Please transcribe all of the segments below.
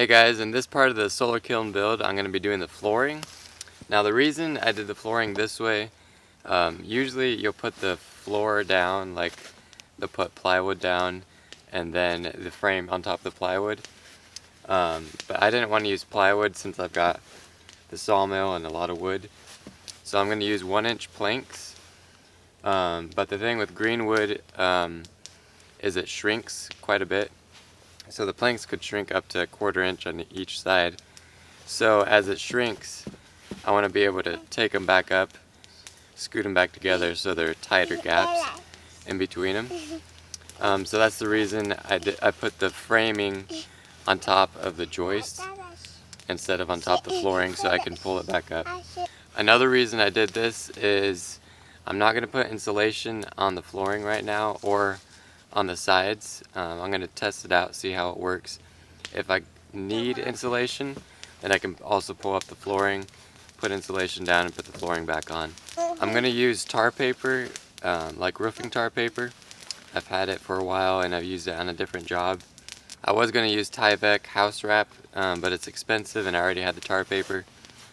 Hey guys, in this part of the solar kiln build, I'm going to be doing the flooring. Now the reason I did the flooring this way, usually you'll put the floor down, like they'll put plywood down and then the frame on top of the plywood. But I didn't want to use plywood since I've got the sawmill and a lot of wood. So I'm going to use 1-inch planks. But the thing with green wood is it shrinks quite a bit. So the planks could shrink up to 1/4 inch on each side. So as it shrinks, I want to be able to take them back up, scoot them back together so there are tighter gaps in between them. So that's the reason I put the framing on top of the joist instead of on top of the flooring so I can pull it back up. Another reason I did this is I'm not going to put insulation on the flooring right now or on the sides. I'm going to test it out, see how it works. If I need insulation, then I can also pull up the flooring, put insulation down, and put the flooring back on. I'm going to use tar paper, like roofing tar paper. I've had it for a while and I've used it on a different job. I was going to use Tyvek house wrap, but it's expensive and I already had the tar paper.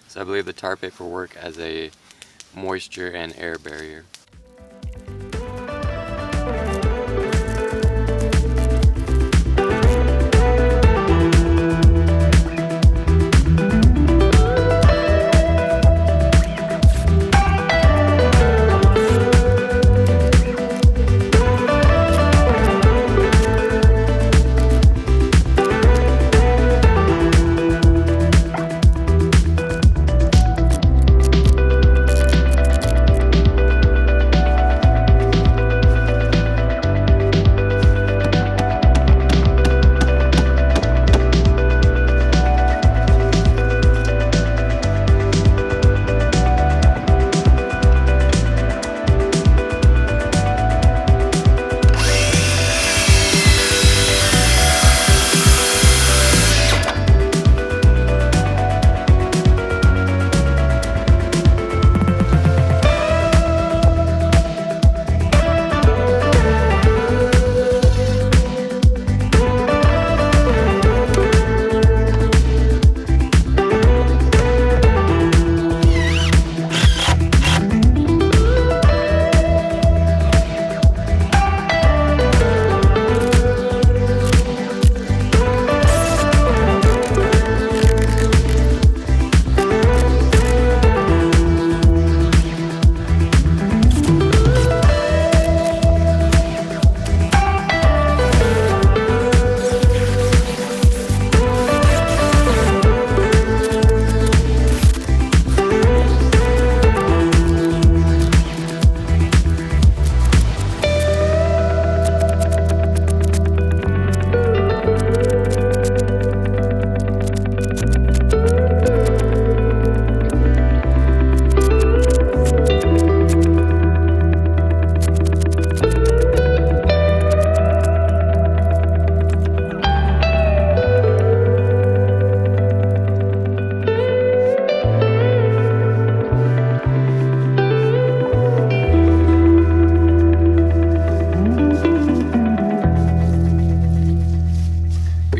So I believe the tar paper will work as a moisture and air barrier.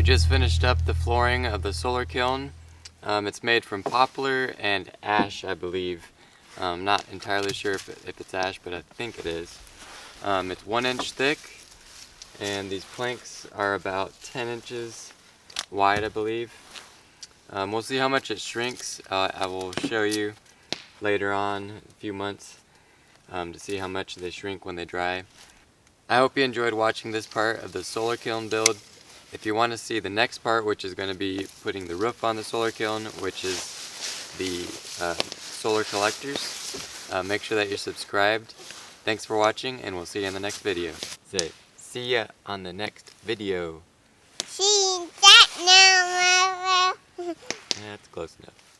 Just finished up the flooring of the solar kiln. It's made from poplar and ash, I believe. I'm not entirely sure if it's ash, but I think it is. It's 1 inch thick, and these planks are about 10 inches wide, I believe. We'll see how much it shrinks. I will show you later on, in a few months, to see how much they shrink when they dry. I hope you enjoyed watching this part of the solar kiln build. If you want to see the next part, which is going to be putting the roof on the solar kiln, which is the solar collectors, make sure that you're subscribed. Thanks for watching, and we'll see you in the next video. Say, see ya on the next video. See that now, Mama. That's close enough.